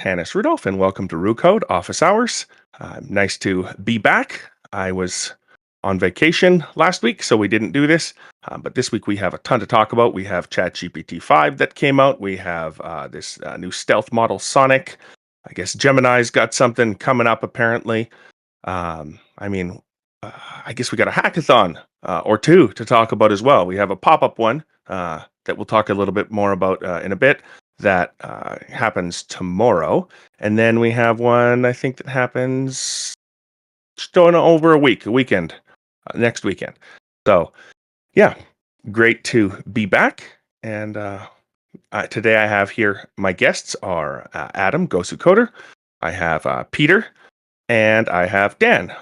Hannes Rudolph, and welcome to Roo Code Office Hours. Nice to be back. I was on vacation last week, so we didn't do this. But this week we have a ton to talk about. We have GPT-5 that came out. We have this new stealth model, Sonnet. I guess Gemini's got something coming up, apparently. I mean, I guess we got a hackathon or two to talk about as well. We have a pop-up one that we'll talk a little bit more about in a bit that happens tomorrow. And then we have one, I think, that happens just going over a weekend, next weekend. So, yeah, great to be back. And today I have here, my guests are Adam, Gosu Coder. I have Peter, and I have Dan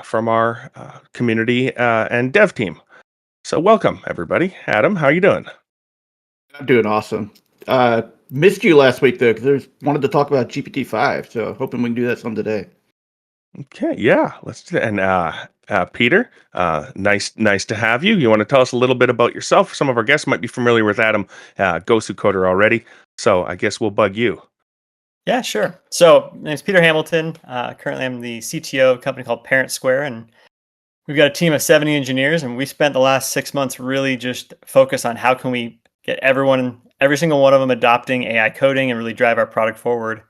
from our community and dev team. So welcome, everybody. Adam, how are you doing? I'm doing awesome. Missed you last week though, because wanted to talk about GPT-5. So hoping we can do that some today. Okay, yeah, let's do that. And Peter, nice to have you. You want to tell us a little bit about yourself? Some of our guests might be familiar with Adam, Gosu Coder already. So I guess we'll bug you. Yeah, sure. So my name's Peter Hamilton. Currently, I'm the CTO of a company called Parent Square, and we've got a team of 70 engineers, and we spent the last 6 months really just focused on how can we get every single one of them adopting AI coding and really drive our product forward.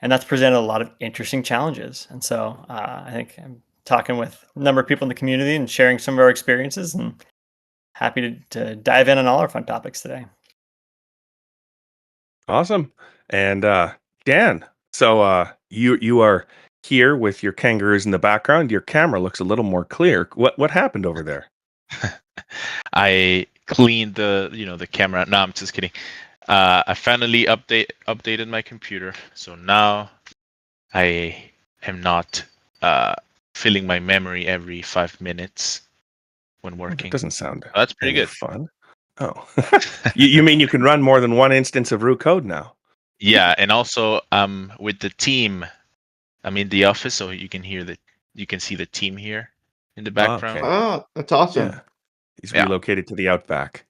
And that's presented a lot of interesting challenges. And so I think I'm talking with a number of people in the community and sharing some of our experiences, and happy to dive in on all our fun topics today. Awesome. And Dan, so you are here with your kangaroos in the background. Your camera looks a little more clear. What happened over there? I cleaned the camera. No, I'm just kidding. I finally updated my computer, so now I am not filling my memory every 5 minutes when working. That doesn't sound That's pretty any good. fun. Oh, you mean you can run more than one instance of Roo Code now? Yeah, and also with the team, I'm in the office, so you can see the team here in the background. Okay. Oh, that's awesome. Yeah. He's relocated to the Outback.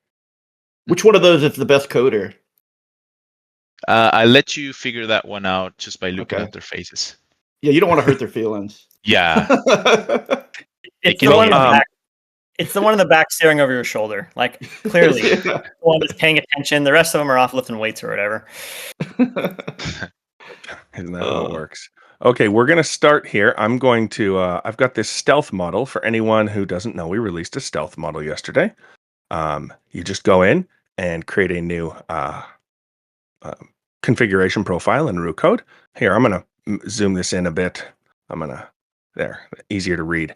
Which one of those is the best coder? I let you figure that one out just by looking Okay. at their faces. Yeah, you don't want to hurt their feelings. Yeah. It's can the one be in the me. back. It's the one in the back staring over your shoulder. Like, clearly, Yeah. the one that's paying attention. The rest of them are off lifting weights or whatever. Isn't that how it works? Okay, we're going to start here. I'm going to, I've got this stealth model. For anyone who doesn't know, we released a stealth model yesterday. You just go in and create a new configuration profile in Roo Code. Here, I'm going to zoom this in a bit. There, easier to read.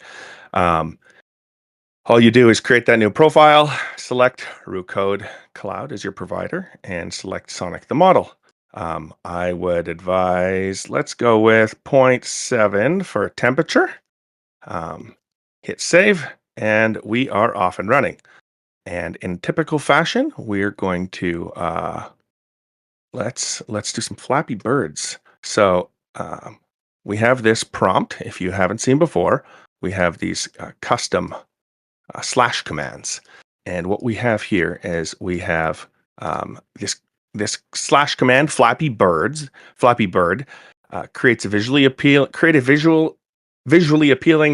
All you do is create that new profile, select Roo Code Cloud as your provider, and select Sonnet the model. I would advise, let's go with 0.7 for temperature. Hit save, and we are off and running. And in typical fashion, we're going to let's do some Flappy Birds. So we have this prompt. If you haven't seen before, we have these custom slash commands, and what we have here is we have this slash command, Flappy Bird, creates a visually appealing,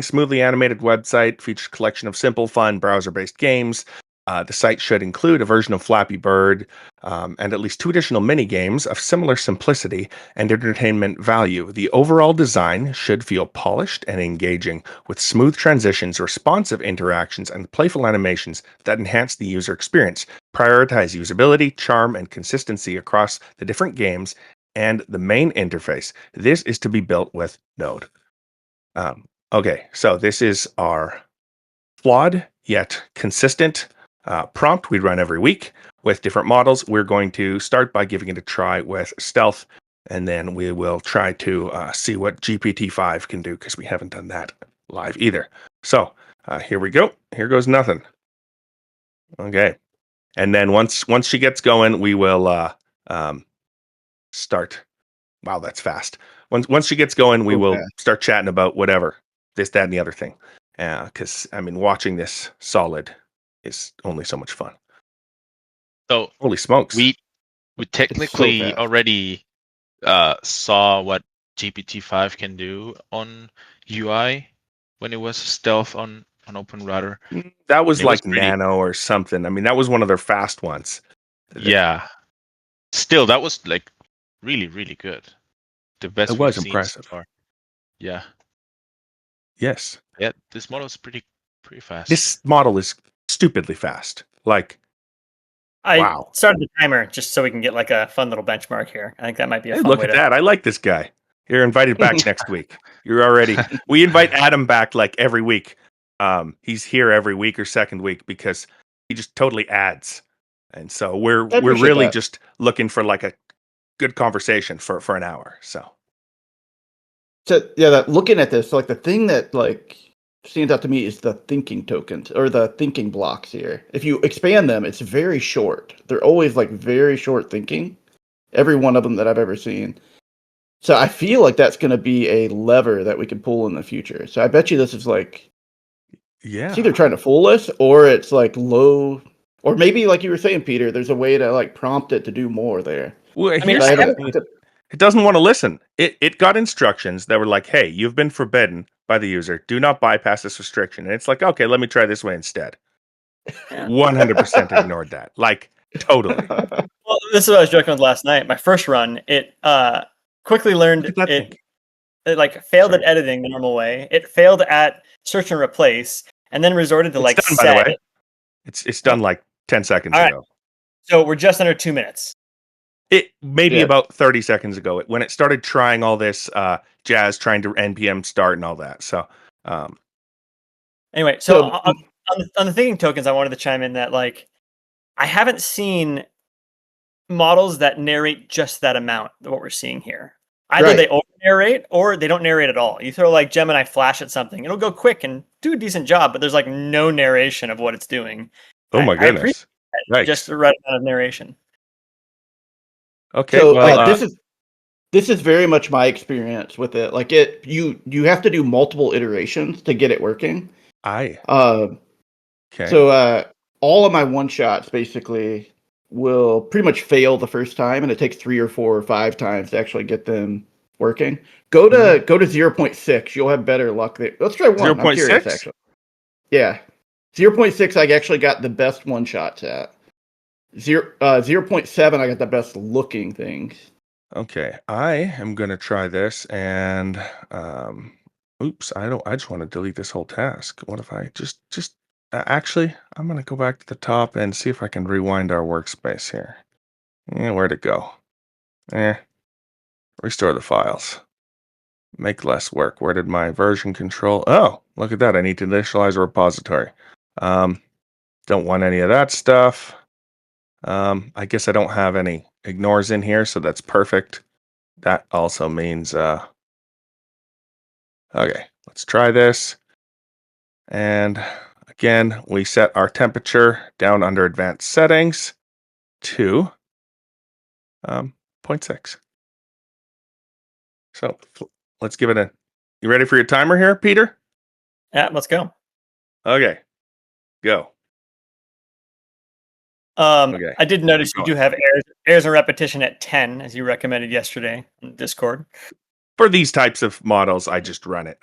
smoothly animated website, features a collection of simple, fun browser-based games. The site should include a version of Flappy Bird and at least 2 additional mini games of similar simplicity and entertainment value. The overall design should feel polished and engaging, with smooth transitions, responsive interactions, and playful animations that enhance the user experience. Prioritize usability, charm, and consistency across the different games and the main interface. This is to be built with Node. Okay, so this is our flawed yet consistent prompt we run every week with different models. We're going to start by giving it a try with stealth, and then we will try to see what GPT-5 can do, because we haven't done that live either. So here we go. Here goes nothing. Okay. And then once she gets going, we will start. Wow, that's fast. Once she gets going, we will start chatting about whatever, this, that, and the other thing. Because, I mean, watching this solid is only so much fun. So holy smokes. we technically already saw what GPT-5 can do on UI when it was stealth on OpenRouter. That was It was like pretty. Nano or something. I mean, that was one of their fast ones. Yeah. Still, that was like really, really good. The It best we've was seen so impressive. far. Yeah. Yes. Yeah. This model is pretty fast. This model is stupidly fast. Like, I wow. started the timer just so we can get like a fun little benchmark here. I think that might be a Hey, fun look way at to. that. I like this guy. You're invited back next week. You're already. We invite Adam back like every week. He's here every week or second week because he just totally adds. And so we're I appreciate really that. just looking for like a good conversation for an hour. So So yeah, that looking at this, like the thing that like stands out to me is the thinking tokens or the thinking blocks here. If you expand them, it's very short. They're always like very short thinking. Every one of them that I've ever seen. So I feel like that's going to be a lever that we can pull in the future. So I bet you this is like it's either yeah. trying to fool us or it's like low, or maybe like you were saying, Peter, there's a way to like prompt it to do more there. Well, I mean, here's I I the haven't. thing. It doesn't want to listen. It got instructions that were like, "Hey, you've been forbidden by the user. Do not bypass this restriction." And it's like, "Okay, let me try this way instead." Yeah. 100% ignored that. Like totally. Well, this is what I was joking with last night. My first run, it quickly Look learned at that it. thing. It like failed at Sorry. editing the normal way. It failed at search and replace, and then resorted to It's like done, by the set. way. It's Oh, done like 10 seconds all right. ago. So we're just under 2 minutes. It maybe Yeah. about 30 seconds ago when it started trying all this jazz, trying to npm start and all that. So um, Anyway, so So on the thinking tokens, I wanted to chime in that like I haven't seen models that narrate just that amount of what we're seeing here. Either right. they over narrate or they don't narrate at all. You throw like Gemini Flash at something, it'll go quick and do a decent job, but there's like no narration of what it's doing. oh my I appreciate goodness. just Yikes. the right amount of narration. Okay, So well this is very much my experience with it. Like you have to do multiple iterations to get it working. I Uh, okay. so all of my one shots basically will pretty much fail the first time, and it takes 3 or 4 or 5 times to actually get them working. Mhm. Go to 0.6. You'll have better luck there. Let's try one. I'm curious 0.6? actually. Yeah, 0.6. I actually got the best one shots at. 0.7. I got the best looking things. Okay, I am gonna try this and oops, I just want to delete this whole task. What if I just actually I'm gonna go back to the top and see if I can rewind our workspace here. Where'd it go? Restore the files. Make less work. Where did my version control? Oh, look at that. I need to initialize a repository. Um, don't want any of that stuff. I guess I don't have any ignores in here, so that's perfect. That also means, okay, let's try this. And again, we set our temperature down under advanced settings to 0.6. So let's give it a, you ready for your timer here, Peter? Yeah, let's go. Okay, go. Okay, I did notice keep you going. do have errors and repetition at 10, as you recommended yesterday in Discord. For these types of models, I just run it.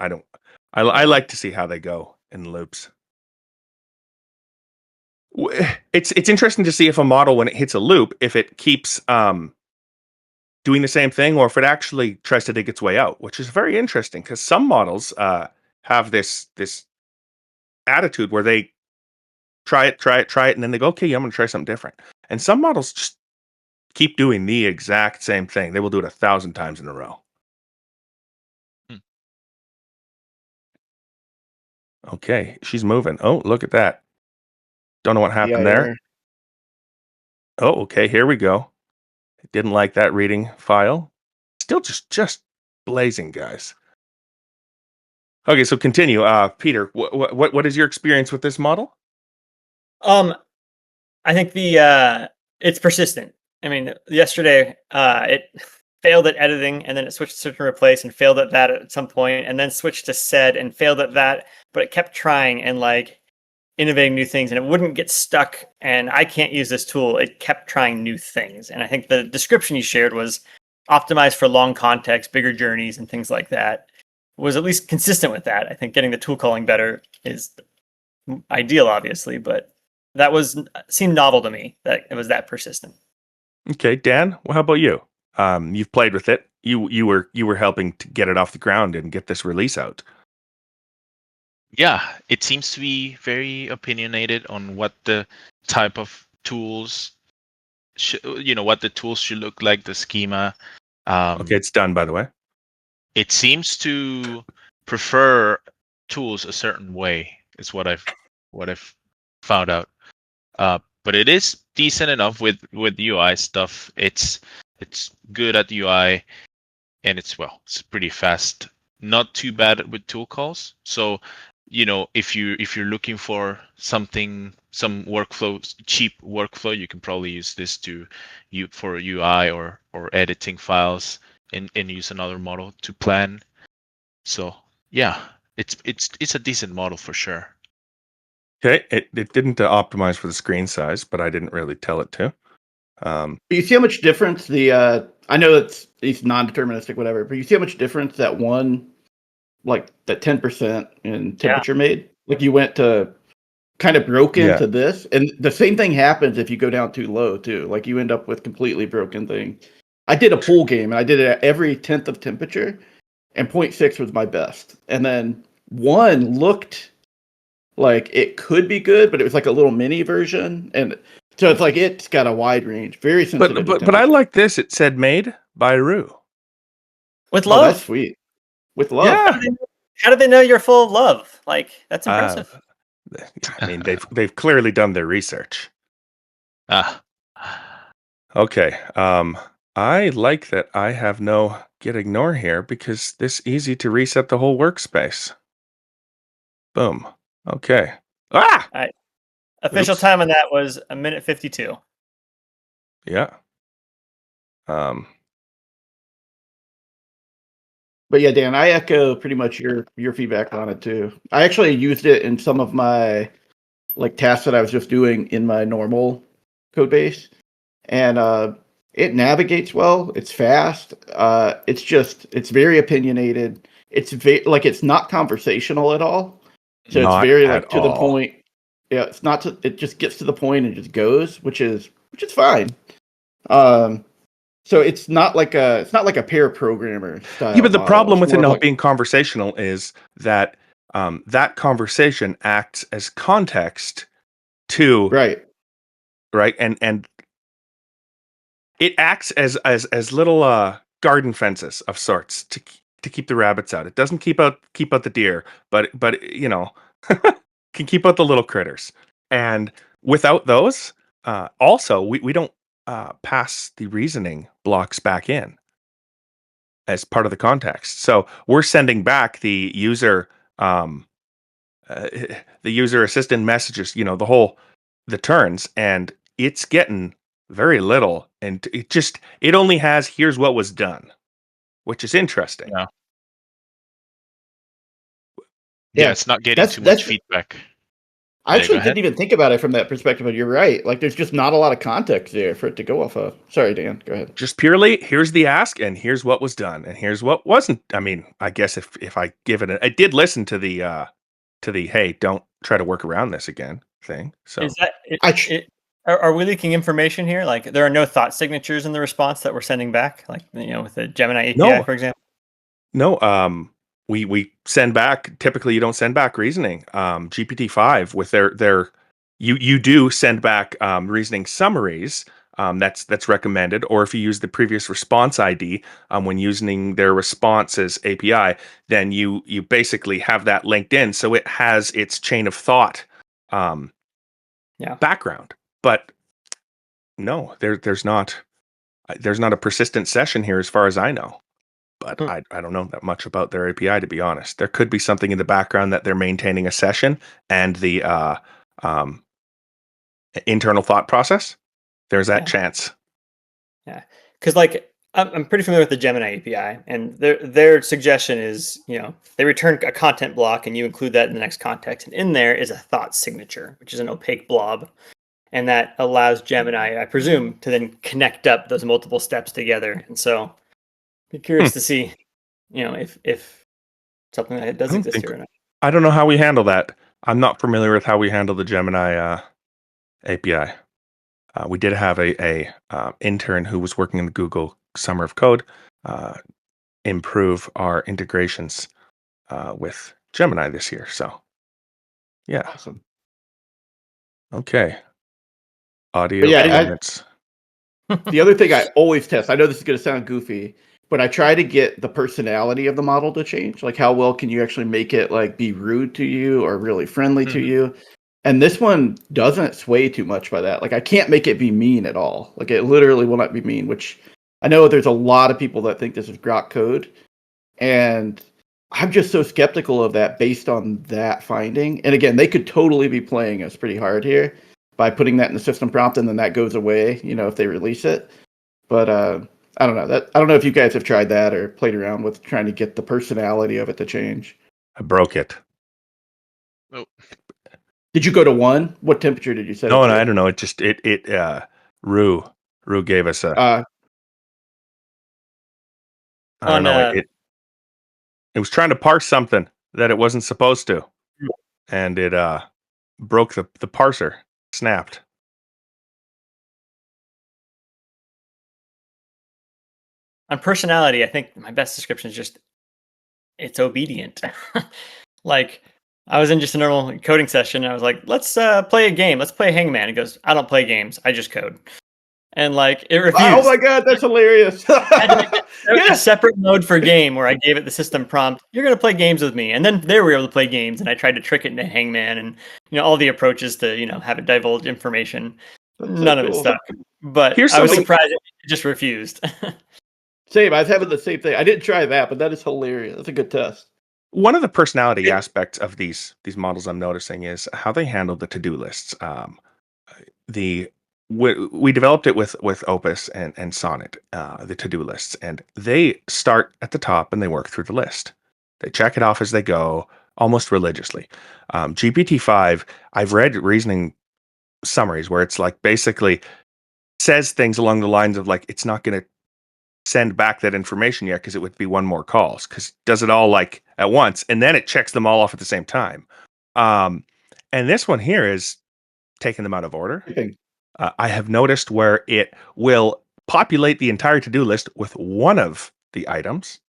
I like to see how they go in loops. It's interesting to see if a model, when it hits a loop, if it keeps doing the same thing or if it actually tries to dig its way out, which is very interesting because some models have this attitude where they try it, and then they go, okay, yeah, I'm going to try something different. And some models just keep doing the exact same thing. They will do it 1,000 times in a row. Hmm. Okay, she's moving. Oh, look at that. Don't know what happened there. Yeah. Oh, okay, here we go. Didn't like that reading file. Still just blazing, guys. Okay, so continue. Peter, what is your experience with this model? I think the it's persistent. I mean, yesterday it failed at editing, and then it switched to search and replace, and failed at that at some point, and then switched to sed and failed at that. But it kept trying and like innovating new things, and it wouldn't get stuck. And I can't use this tool. It kept trying new things, and I think the description you shared was optimized for long context, bigger journeys, and things like that, was at least consistent with that. I think getting the tool calling better is ideal, obviously, but that seemed novel to me that it was that persistent. Okay, Dan, well, how about you? You've played with it. You were helping to get it off the ground and get this release out. Yeah, it seems to be very opinionated on what the type of tools, what the tools should look like, the schema. Okay, it's done, by the way. It seems to prefer tools a certain way, is what I've found out. But it is decent enough with UI stuff. It's good at UI, and it's pretty fast. Not too bad with tool calls. So, if you're looking for some workflow, cheap workflow, you can probably use this for UI or editing files, and use another model to plan. So yeah, it's a decent model for sure. Okay, it didn't optimize for the screen size, but I didn't really tell it to. But you see how much difference I know it's non-deterministic, whatever, but you see how much difference that 10% in temperature made? Like you went to kind of broken to this, and the same thing happens if you go down too low too. Like you end up with completely broken thing. I did a pool game and I did it at every 10th of temperature, and 0.6 was my best. And then 1 looked like it could be good, but it was like a little mini version, and so it's like it's got a wide range, very sensitive. But I like this. It said made by Roo. With Oh, love. that's sweet. With love. Yeah. How do they know you're full of love? Like, that's impressive. I mean, they've clearly done their research. Ah. Okay. I like that I have no git ignore here because this easy to reset the whole workspace. Boom. Okay. Ah! All right. Official Oops. time on that was 1:52. Yeah. But yeah, Dan, I echo pretty much your feedback on it too. I actually used it in some of my tasks that I was just doing in my normal code base, and it navigates well. It's fast. It's very opinionated. It's not conversational at all. So it's Not very at to the all. point. Yeah, it's not. It just gets to the point and just goes, which is fine. So it's not like a pair programmer style. Yeah, but the model. problem It's with more it of not like, being conversational is that that conversation acts as context to right. and it acts as little garden fences of sorts to keep the rabbits out. It doesn't keep out the deer, but can keep out the little critters. And without those, also we don't pass the reasoning blocks back in as part of the context. So we're sending back the user uh, the user assistant messages, the turns, and it's getting very little, and it only has here's what was done, which is interesting. Yeah. Yeah, It's not getting that's too much that's. feedback. I Yeah, go actually ahead. didn't even think about it from that perspective, but you're right. Like, there's just not a lot of context there for it to go off of. Sorry, Dan. Go ahead. Just purely here's the ask and here's what was done and here's what wasn't. I mean, I guess if I give it I did listen to the hey, don't try to work around this again thing. So Is that I are we leaking information here? Like, there are no thought signatures in the response that we're sending back, like, with the Gemini API, no, for example. no. We send back. Typically, you don't send back reasoning. GPT-5 with their you do send back reasoning summaries. That's recommended. Or if you use the previous response ID when using their responses API, then you basically have that linked in, so it has its chain of thought background. But no, there's not a persistent session here as far as I know. But I don't know that much about their API, to be honest. There could be something in the background that they're maintaining a session and the internal thought process. There's that chance. Yeah, because I'm pretty familiar with the Gemini API, and their suggestion is, they return a content block, and you include that in the next context, and in there is a thought signature, which is an opaque blob, and that allows Gemini, I presume, to then connect up those multiple steps together. And so Be curious to see, if something like that does exist here or not. I don't know how we handle that. I'm not familiar with how we handle the Gemini API. We did have a intern who was working in the Google Summer of Code improve our integrations with Gemini this year. So, yeah. Awesome. Okay. Audio But yeah, elements. the other thing I always test, I know this is going to sound goofy, but I try to get the personality of the model to change. Like, how well can you actually make it like be rude to you or really friendly to you? And this one doesn't sway too much by that. Like, I can't make it be mean at all. Like, it literally will not be mean, which I know there's a lot of people that think this is grok code. And I'm just so skeptical of that based on that finding. And again, they could totally be playing us pretty hard here by putting that in the system prompt, and then that goes away, if they release it. But I don't know. I don't know if you guys have tried that or played around with trying to get the personality of it to change. I broke it. Oh. Did you go to 1? What temperature did you set it No, to? I don't know. It just Roo gave us a I don't know. It was trying to parse something that it wasn't supposed to, and it broke the parser, snapped. On personality, I think my best description is just it's obedient. Like, I was in just a normal coding session, and I was like, let's play a game. Let's play Hangman. It goes, I don't play games. I just code. And like, it refused. Oh my god, that's hilarious. I had to make a separate mode for game where I gave it the system prompt. You're going to play games with me. And then they were able to play games, and I tried to trick it into Hangman and, all the approaches to, have it divulge information. None of it stuck. But I was surprised it just refused. Same. I was having the same thing. I didn't try that, but that is hilarious. That's a good test. One of the personality aspects of these models I'm noticing is how they handle the to-do lists. We developed it with Opus and Sonnet, the to-do lists, and they start at the top and they work through the list. They check it off as they go, almost religiously. GPT-5, I've read reasoning summaries where it's like basically says things along the lines of like it's not going to send back that information yet because it would be one more calls, because it does it all like at once and then it checks them all off at the same time. And this one here is taking them out of order. I have noticed where it will populate the entire to-do list with one of the items.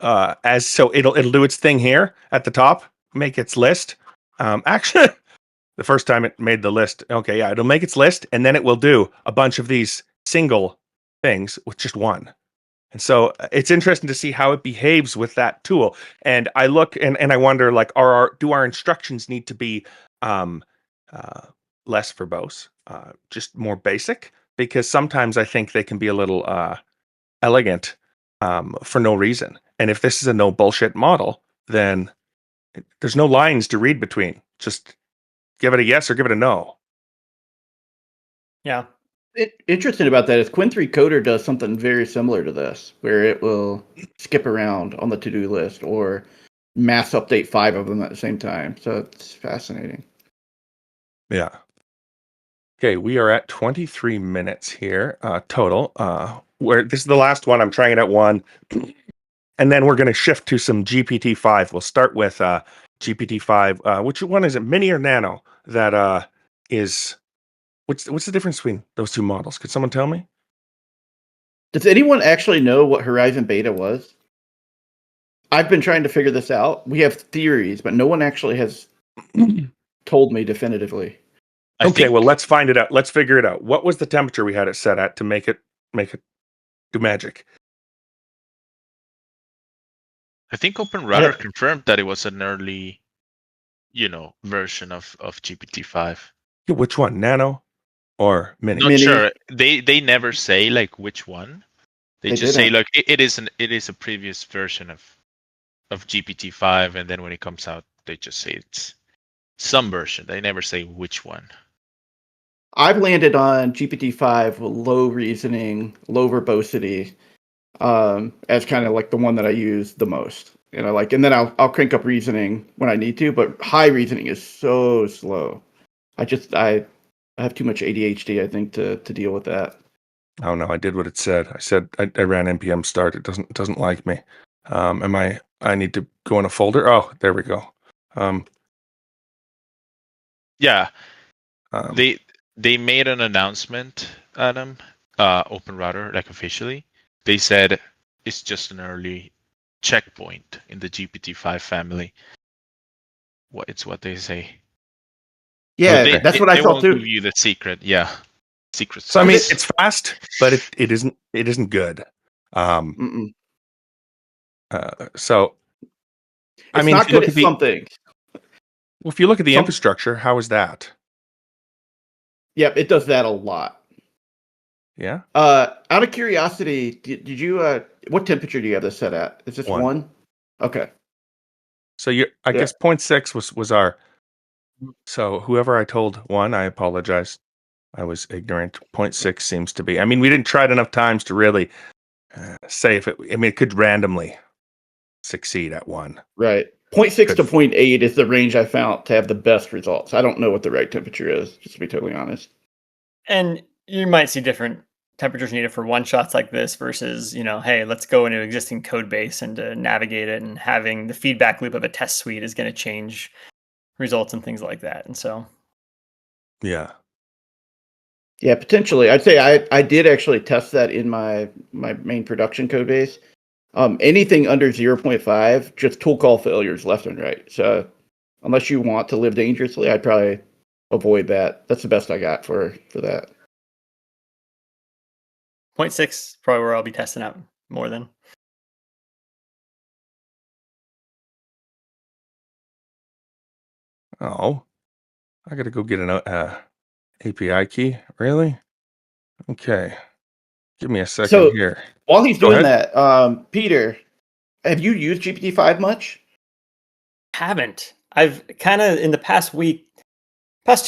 So it'll do its thing here at the top, make its list. Actually, the first time it made the list, okay, yeah, it'll make its list, and then it will do a bunch of these single things with just one. And so it's interesting to see how it behaves with that tool. And I look and I wonder, like, do our instructions need to be less verbose, just more basic? Because sometimes I think they can be a little elegant for no reason. And if this is a no bullshit model, then there's no lines to read between. Just give it a yes or give it a no. Yeah. Interesting about that is Quinn 3 Coder does something very similar to this, where it will skip around on the to-do list or mass update 5 of them at the same time. So it's fascinating. Yeah. Okay, we are at 23 minutes here total. Where this is the last one. I'm trying it at 1. And then we're going to shift to some GPT-5. We'll start with GPT-5. Which one is it, Mini or Nano? That is... What's the difference between those two models? Could someone tell me? Does anyone actually know what Horizon Beta was? I've been trying to figure this out. We have theories, but no one actually has told me definitively. Okay, well, let's find it out. Let's figure it out. What was the temperature we had it set at to make it do magic? I think OpenRouter confirmed that it was an early, version of GPT-5. Yeah, which one, Nano or Mini? Not sure. They never say like which one. They just say like it is a previous version of GPT-5, and then when it comes out, they just say it's some version. They never say which one. I've landed on GPT-5 with low reasoning, low verbosity, as kind of like the one that I use the most. And then I'll crank up reasoning when I need to, but high reasoning is so slow. I have too much ADHD, I think, to deal with that. Oh no, I did what it said. I said I ran npm start. It doesn't like me. I need to go in a folder. Oh, there we go. Um, Yeah, um, they made an announcement, Adam, Open Router, like officially. They said it's just an early checkpoint in the GPT-5 family. It's what they say. But Yeah, okay. that's what I they thought won't give too. you the secret. Yeah, secret So I mean, Because sauce. it's fast, but it isn't good. Um, so I it's mean, if not you good look at at the some things. if you look at the Some, infrastructure, how is that? yep, it does that a lot. Yeah, Out of curiosity, did you what temperature do you have this set at? Is this one. one? Okay. So I Yeah. guess 0.6 was our. So whoever I told one, I apologize. I was ignorant. 0.6 seems to be. I mean, we didn't try it enough times to really say if it. I mean, it could randomly succeed at one. Right. Point 0.6 Could. to 0.8 is the range I found to have the best results. I don't know what the right temperature is, just to be totally honest. And you might see different temperatures needed for one shots like this versus, hey, let's go into existing code base and to navigate it, and having the feedback loop of a test suite is going to change results and things like that. And so, Yeah. Yeah, potentially. I'd say I did actually test that in my main production code base. Anything under 0.5, just tool call failures left and right. So unless you want to live dangerously, I'd probably avoid that. That's the best I got for that. 0.6 probably where I'll be testing out more than. Oh, I got to go get an API key. Really? Okay. Give me a second So here. while he's Go doing ahead. that, Peter, have you used GPT-5 much? Haven't. I've kind of in the past 2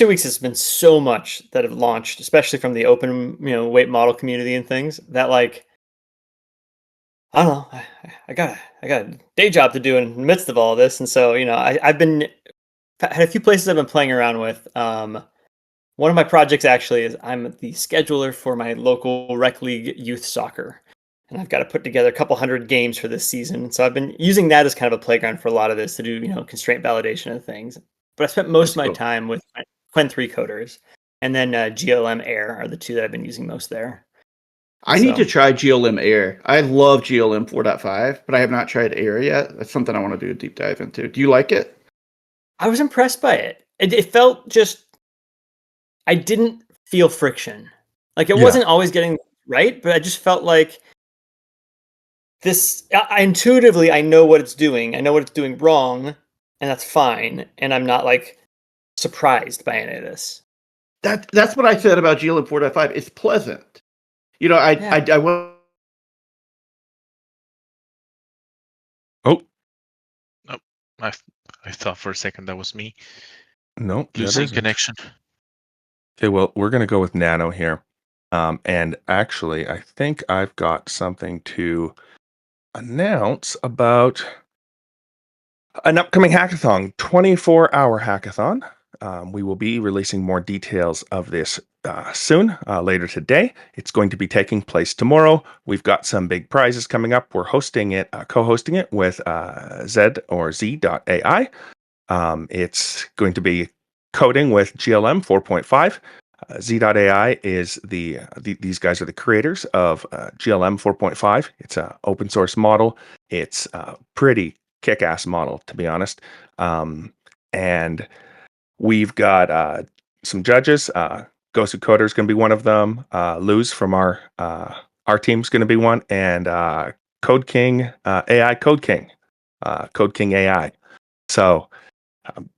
weeks, it's been so much that have launched, especially from the open, weight model community and things that I don't know. I got a day job to do in the midst of all this, and so I've been had a few places I've been playing around with. One of my projects actually is I'm the scheduler for my local rec league youth soccer, and I've got to put together a couple hundred games for this season. So I've been using that as kind of a playground for a lot of this to do constraint validation and things. But I spent most That's of my cool. time with Qwen 3 coders, and then GLM Air are the two that I've been using most there. I need So to try GLM Air. I love GLM 4.5, but I have not tried Air yet. That's something I want to do a deep dive into. Do you like it? I was impressed by it. It felt just I didn't feel friction. Like it Yeah. wasn't always getting right, but I just felt like this I intuitively I know what it's doing. I know what it's doing wrong, and that's fine. And I'm not like surprised by any of this. That's what I said about GLM 4.5. It's pleasant. You know, Yeah. I went. Oh, Nope. I thought for a second that was me no, that losing isn't. connection. Okay, well, we're going to go with Nano here. And actually, I think I've got something to announce about an upcoming hackathon, 24-hour hackathon. We will be releasing more details of this soon, later today. It's going to be taking place tomorrow. We've got some big prizes coming up. We're hosting it, co-hosting it with Z.AI. It's going to be coding with GLM 4.5. Z.AI is these guys are the creators of GLM 4.5. It's an open source model. It's a pretty kick-ass model, to be honest. And we've got some judges. Gosu Coder is going to be one of them. Luz from our team's going to be one, and Code King AI Code King, Code King AI. So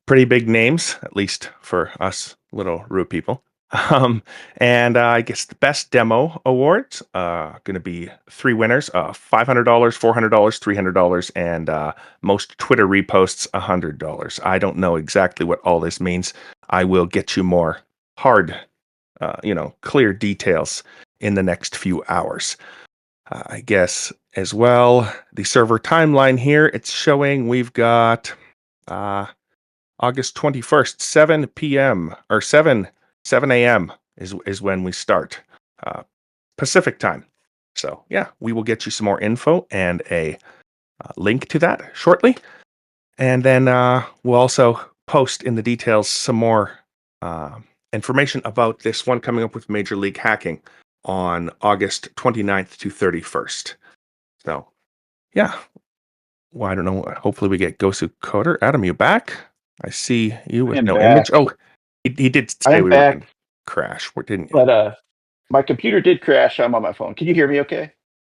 pretty big names, at least for us little Roo people. And I guess the best demo awards going to be 3 winners: $500, $400, $300, and most Twitter reposts $100. I don't know exactly what all this means. I will get you more hard, clear details in the next few hours. I guess as well, the server timeline here, it's showing we've got August 21st, 7 p.m. or 7 a.m. is when we start. Pacific time. So yeah, we will get you some more info and a link to that shortly. And then we'll also post in the details some more information about this one coming up with Major League Hacking on August 29th to 31st. So yeah, well, I don't know. Hopefully we get Gosu Coder. Adam, you back? I see you with am no back. image. Oh, he did I say am we were back, going to crash, didn't you? but my computer did crash. I'm on my phone. Can you hear me okay?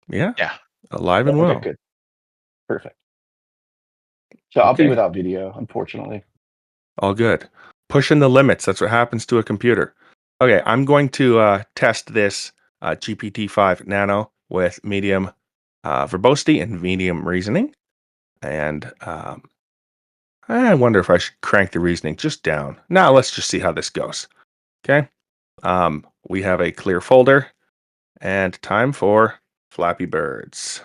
Yeah, Yeah. alive and Okay, well. good. Perfect. So I'll be Okay. without video, unfortunately. All good. Pushing the limits. That's what happens to a computer. Okay, I'm going to test this GPT-5 Nano with medium verbosity and medium reasoning. And I wonder if I should crank the reasoning just down. Now let's just see how this goes. Okay. We have a clear folder and time for Flappy Birds.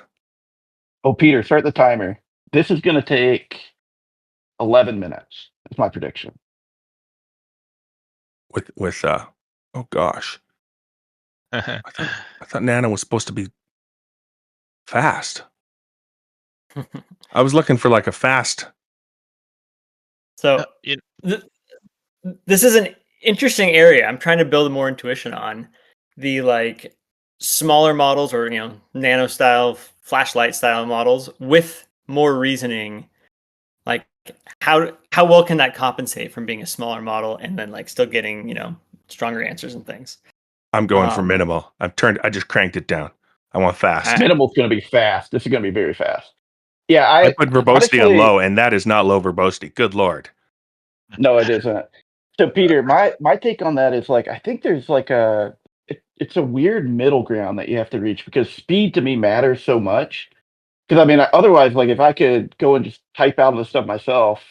Oh, Peter, start the timer. This is going to take 11 minutes. That's my prediction. With oh gosh. I thought Nano was supposed to be fast. I was looking for like a fast. So this is an interesting area. I'm trying to build more intuition on the like smaller models or nano style, flashlight style models with more reasoning. Like how well can that compensate from being a smaller model and then like still getting stronger answers and things? I'm going for minimal. I just cranked it down. I want fast. Minimal's going to be fast. This is going to be very fast. Yeah, I put verbosity on honestly, low, and that is not low verbosity. Good Lord. no, it isn't. So, Peter, my take on that is like I think there's like it's a weird middle ground that you have to reach because speed to me matters so much. Because I mean, otherwise, like if I could go and just type out the stuff myself,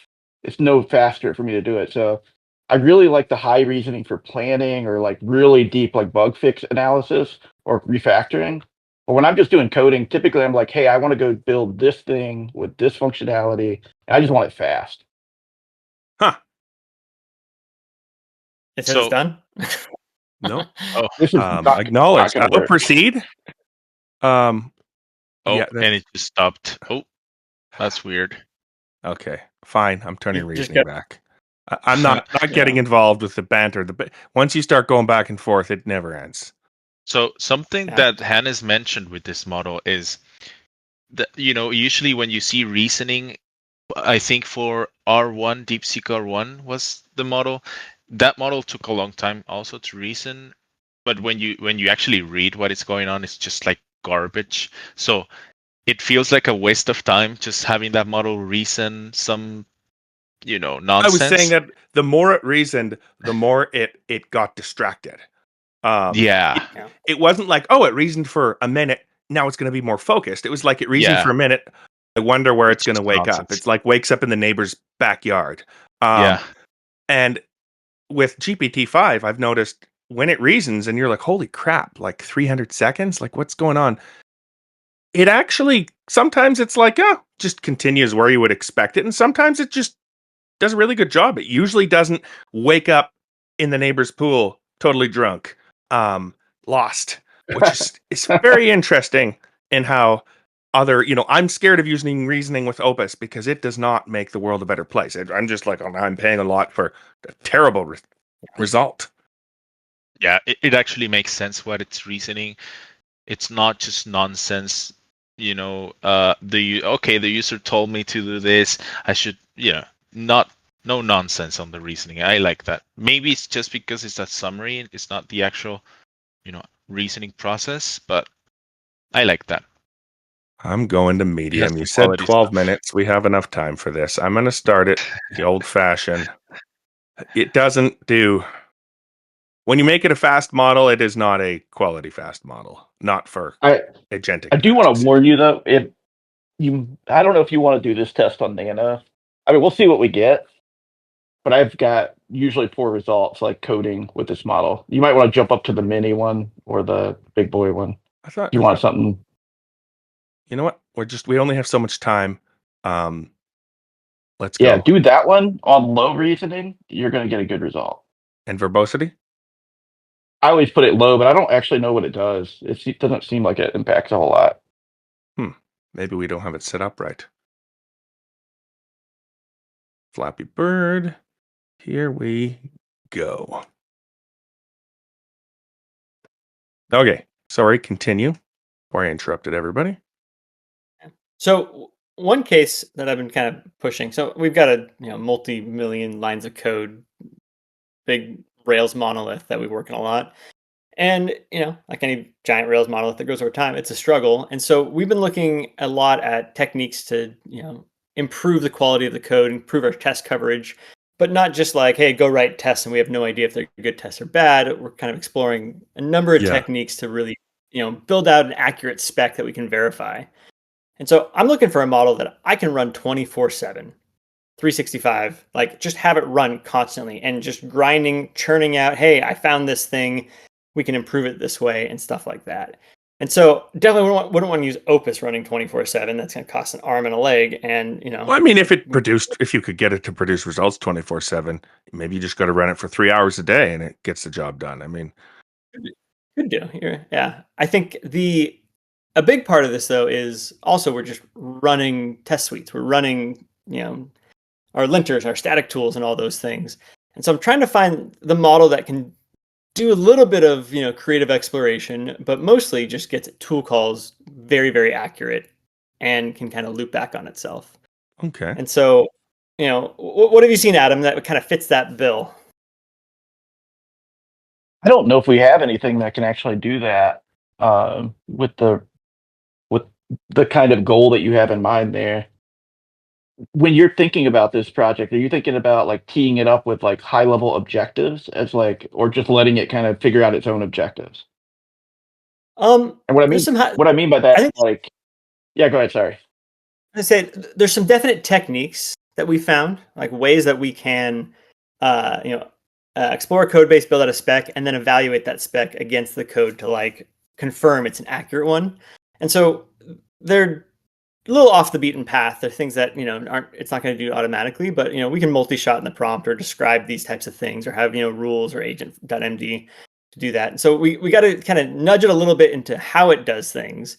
it's no faster for me to do it. So, I really like the high reasoning for planning or like really deep like bug fix analysis or refactoring. But when I'm just doing coding, typically I'm like, hey, I want to go build this thing with this functionality, and I just want it fast. Huh. It says it's done. No. Oh, This is not Acknowledged. gonna I'll work. proceed. Yeah. and it just stopped. Oh, that's weird. Okay. Fine. I'm turning You just reasoning back. I'm not getting involved with the banter. Once you start going back and forth, it never ends. So something Yeah. that Hannes mentioned with this model is that usually when you see reasoning, I think for R1, DeepSeek R1 was the model. That model took a long time also to reason, but when you actually read what is going on, it's just like garbage. So it feels like a waste of time just having that model reason some nonsense. I was saying that the more it reasoned, the more it got distracted. Yeah. It wasn't like, oh, it reasoned for a minute. Now it's going to be more focused. It was like it reasoned Yeah. for a minute. I wonder where it's going to just wake up. nonsense. It's like wakes up in the neighbor's backyard. Yeah. And with GPT-5, I've noticed when it reasons and you're like, holy crap, like 300 seconds? Like, what's going on? It actually, sometimes it's like, oh, just continues where you would expect it. And sometimes it just does a really good job. It usually doesn't wake up in the neighbor's pool totally drunk, lost, which is it's very interesting in how I'm scared of using reasoning with Opus because it does not make the world a better place. I'm just like, I'm paying a lot for a terrible result. Yeah, it actually makes sense what it's reasoning. It's not just nonsense. The user told me to do this. I should, not no nonsense on the reasoning. I like that. Maybe it's just because it's a summary. It's not the actual, reasoning process. But I like that. I'm going to medium. the You said quality 12 stuff. minutes. We have enough time for this. I'm going to start it the old fashioned. It doesn't do. When you make it a fast model, it is not a quality fast model. Not for agentic. I do want tasks. to warn you though, I don't know if you want to do this test on Nano. I mean, we'll see what we get, but I've got usually poor results like coding with this model. You might want to jump up to the mini one or the big boy one. I thought You want something. You know what? We only have so much time. Let's go. Yeah, do that one on low reasoning. You're going to get a good result. And verbosity? I always put it low, but I don't actually know what it does. It doesn't seem like it impacts a whole lot. Maybe we don't have it set up right. Flappy Bird. Here we go. Okay. Sorry, continue. Before I interrupted everybody. So one case that I've been kind of pushing. So we've got a multi-million lines of code, big Rails monolith that we work on a lot. And, like any giant Rails monolith that goes over time, it's a struggle. And so we've been looking a lot at techniques to, improve the quality of the code, improve our test coverage, but not just like, hey, go write tests and we have no idea if they're good tests or bad. We're kind of exploring a number of techniques to really, build out an accurate spec that we can verify. And so I'm looking for a model that I can run 24/7. 365, like just have it run constantly and just grinding, churning out, hey, I found this thing, we can improve it this way and stuff like that. And so definitely wouldn't want to use Opus running 24/7. That's going to cost an arm and a leg. And, Well, I mean, if you could get it to produce results 24/7, maybe you just got to run it for 3 hours a day and it gets the job done. I mean, could do here. Yeah. I think a big part of this though is also we're just running test suites. We're running, our linters, our static tools, and all those things. And so I'm trying to find the model that can do a little bit of creative exploration, but mostly just gets tool calls very, very accurate and can kind of loop back on itself. okay. And so, what have you seen, Adam, that kind of fits that bill? I don't know if we have anything that can actually do that with the kind of goal that you have in mind there. When you're thinking about this project, are you thinking about like teeing it up with like high level objectives as like, or just letting it kind of figure out its own objectives? And There's some. what I mean by I that, think like, yeah, go ahead. Sorry. I say there's some definite techniques that we found, like ways that we can, explore a code base, build out a spec, and then evaluate that spec against the code to like confirm it's an accurate one. And so they're a little off the beaten path. They're things that aren't. It's not going to do automatically, but we can multi-shot in the prompt or describe these types of things, or have rules or agent.md to do that. And so we got to kind of nudge it a little bit into how it does things.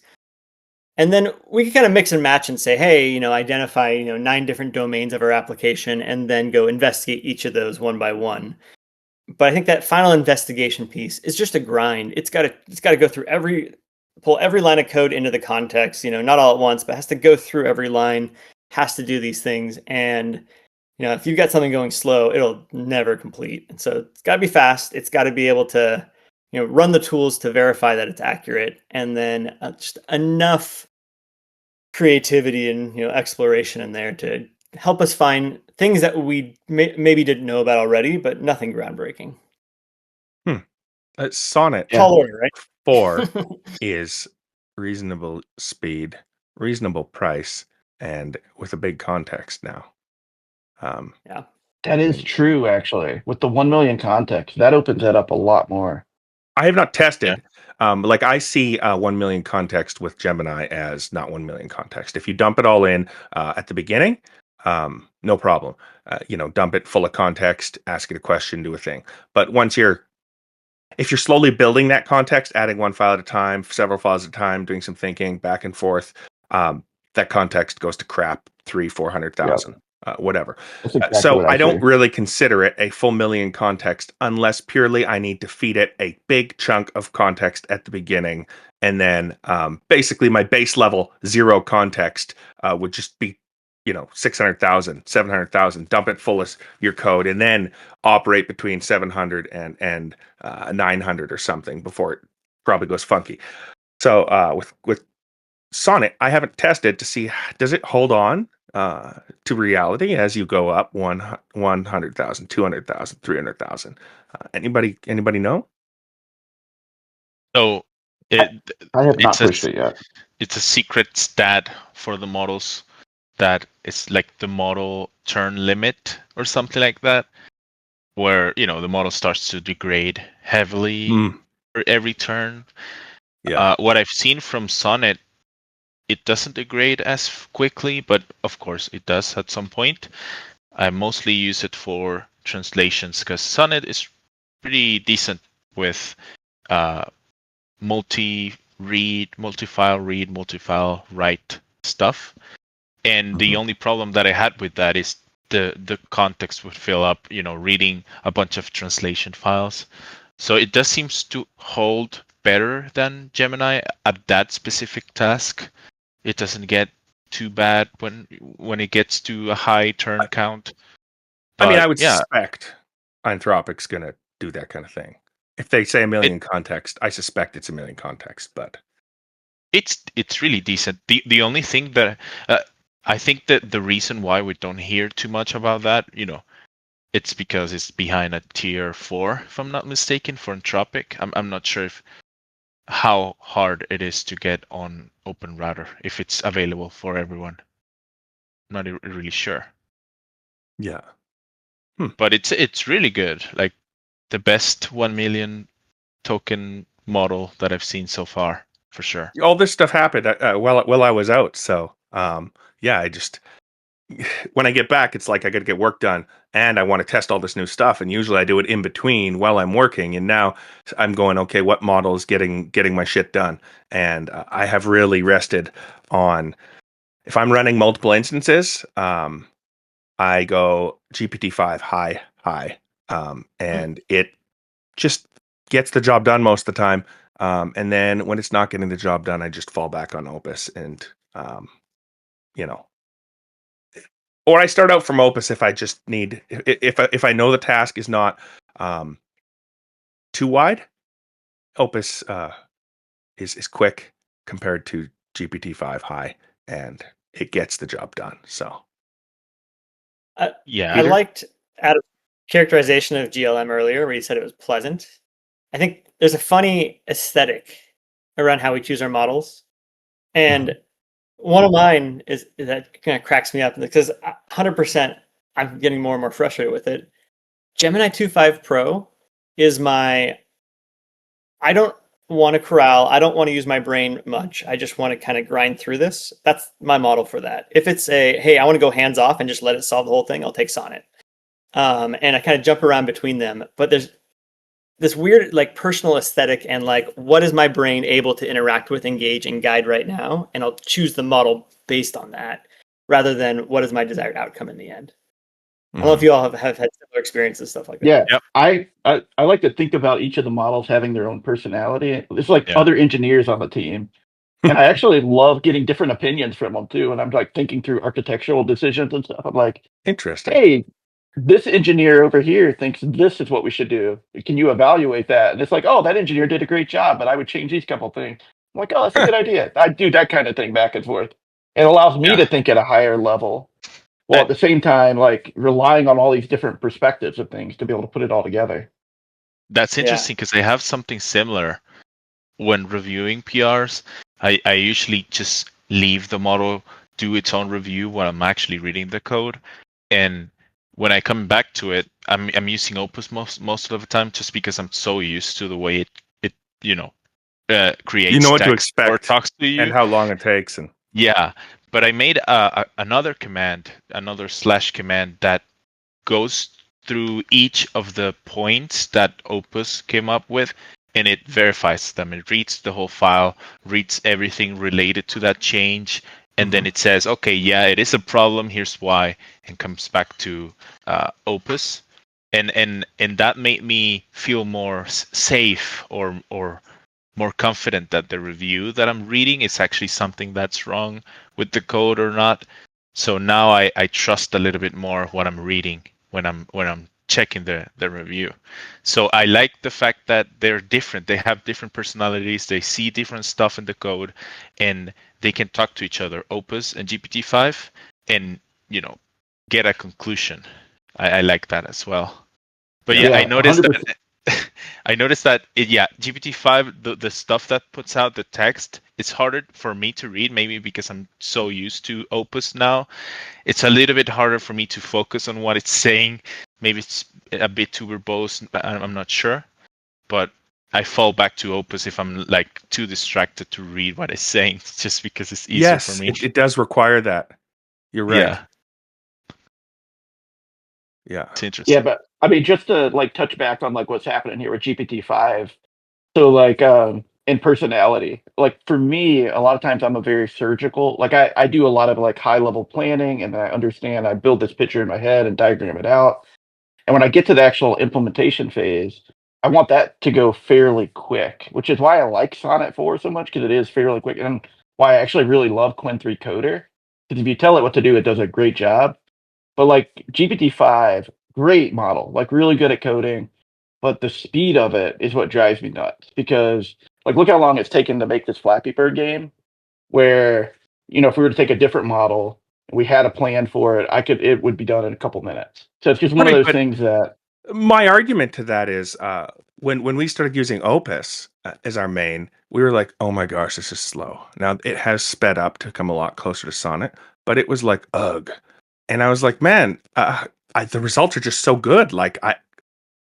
And then we can kind of mix and match and say, hey, identify 9 different domains of our application, and then go investigate each of those one by one. But I think that final investigation piece is just a grind. It's got to go through pull every line of code into the context. Not all at once, but has to go through every line, has to do these things. And if you've got something going slow, it'll never complete. And so it's got to be fast. It's got to be able to run the tools to verify that it's accurate, and then just enough creativity and exploration in there to help us find things that we maybe didn't know about already, but nothing groundbreaking. Sonnet Tall order, right? 4 is reasonable speed, reasonable price, and with a big context now. Yeah. That is true, actually. With the 1 million context, that opens that up a lot more. I have not tested. Like I see 1 million context with Gemini as not 1 million context. If you dump it all in at the beginning, no problem. Dump it full of context, ask it a question, do a thing. But if you're slowly building that context, adding one file at a time, several files at a time, doing some thinking back and forth, that context goes to crap, 300,000-400,000. Whatever. That's exactly So what I I don't see. really consider it a full million context unless purely I need to feed it a big chunk of context at the beginning. And then basically my base level 0 context would just be 600,000, 700,000, dump it full of your code, and then operate between 700 and 900 or something before it probably goes funky. So with Sonnet, I haven't tested to see, does it hold on to reality as you go up 100,000, 200,000, 300,000. Anybody know? So I have not it's pushed it yet. it's a secret stat for the models that it's like the model turn limit or something like that, where the model starts to degrade heavily for every turn. Yeah. What I've seen from Sonnet, it doesn't degrade as quickly, but of course it does at some point. I mostly use it for translations because Sonnet is pretty decent with multi-file read, multi-file write stuff. And the only problem that I had with that is the context would fill up, reading a bunch of translation files. So it does seems to hold better than Gemini at that specific task. It doesn't get too bad when it gets to a high turn count. I mean, But I would yeah, suspect Anthropic's going to do that kind of thing. If they say a million context, I suspect it's a million context, but it's really decent. The only thing that I think that the reason why we don't hear too much about that, it's because it's behind a tier 4, if I'm not mistaken, for Anthropic. I'm not sure how hard it is to get on OpenRouter if it's available for everyone. Not really sure. yeah. But it's really good. Like the best 1 million token model that I've seen so far, for sure. All this stuff happened while I was out. So, yeah, I just, when I get back, it's like I got to get work done and I want to test all this new stuff. And usually I do it in between while I'm working. And now I'm going, okay, what model is getting my shit done? And I have really rested on, if I'm running multiple instances, I go GPT-5 high, and it just gets the job done most of the time. And then when it's not getting the job done, I just fall back on Opus, and you know, or I start out from Opus if I just need, if I know the task is not too wide. Opus is quick compared to GPT-5 high, and it gets the job done. So Yeah. I liked Adam's characterization of GLM earlier, where he said it was pleasant. I think there's a funny aesthetic around how we choose our models, and one of mine is that kind of cracks me up because 100% I'm getting more and more frustrated with it. Gemini 2.5 Pro is I don't want to corral. I don't want to use my brain much. I just want to kind of grind through this. That's my model for that. If it's hey, I want to go hands off and just let it solve the whole thing, I'll take Sonnet. And I kind of jump around between them. But there's this weird like personal aesthetic and like what is my brain able to interact with, engage, and guide right now, and I'll choose the model based on that rather than what is my desired outcome in the end. I don't know if you all have had similar experiences, stuff like that. Yeah, Yep. I like to think about each of the models having their own personality. It's like Yeah. other engineers on the team, and I actually love getting different opinions from them too. And I'm like thinking through architectural decisions and stuff. I'm like, interesting. hey, this engineer over here thinks this is what we should do. Can you evaluate that? And it's like, oh, that engineer did a great job, but I would change these couple things. I'm like, oh, that's a good idea. I do that kind of thing back and forth. It allows me Yeah. to think at a higher level, while at the same time, like relying on all these different perspectives of things to be able to put it all together. That's interesting because I have something similar when reviewing PRs. I usually just leave the model do its own review while I'm actually reading the code, and when I come back to it, I'm using Opus most of the time just because I'm so used to the way it creates You know what to text or expect talks to you. and how long it takes, and Yeah, but I made another command, another slash command that goes through each of the points that Opus came up with, and it verifies them. It reads the whole file, reads everything related to that change, and then it says, okay, yeah, it is a problem. Here's why, and comes back to Opus, and that made me feel more safe or more confident that the review that I'm reading is actually something that's wrong with the code or not. So now I trust a little bit more what I'm reading when I'm checking the review. So I like the fact that they're different. They have different personalities. They see different stuff in the code, and they can talk to each other, Opus and GPT-5, and get a conclusion. I like that as well. But yeah, I noticed 100%. that I noticed that GPT-5, the stuff that puts out the text, it's harder for me to read, maybe because I'm so used to Opus now. It's a little bit harder for me to focus on what it's saying. Maybe it's a bit too verbose, I'm not sure. But I fall back to Opus if I'm like too distracted to read what it's saying, just because it's easier for yes, me. it does require that. You're right. Yeah. Yeah. It's interesting. Yeah, but I mean, just to like touch back on like what's happening here with GPT-5. So like in personality, like for me, a lot of times I'm a very surgical. Like I do a lot of like high level planning, and I build this picture in my head and diagram it out. And when I get to the actual implementation phase, I want that to go fairly quick, which is why I like Sonnet 4 so much, because it is fairly quick, and why I actually really love Qwen 3 Coder. Because if you tell it what to do, it does a great job. But like GPT-5, great model, like really good at coding, but the speed of it is what drives me nuts. Because like look how long it's taken to make this Flappy Bird game, where if we were to take a different model, we had a plan for it would be done in a couple minutes. So it's just one of Right, those but things that my argument to that is when we started using Opus as our main, we were like, oh my gosh, this is slow. Now it has sped up to come a lot closer to Sonnet, but it was like, ugh. And I was like, man, the results are just so good. Like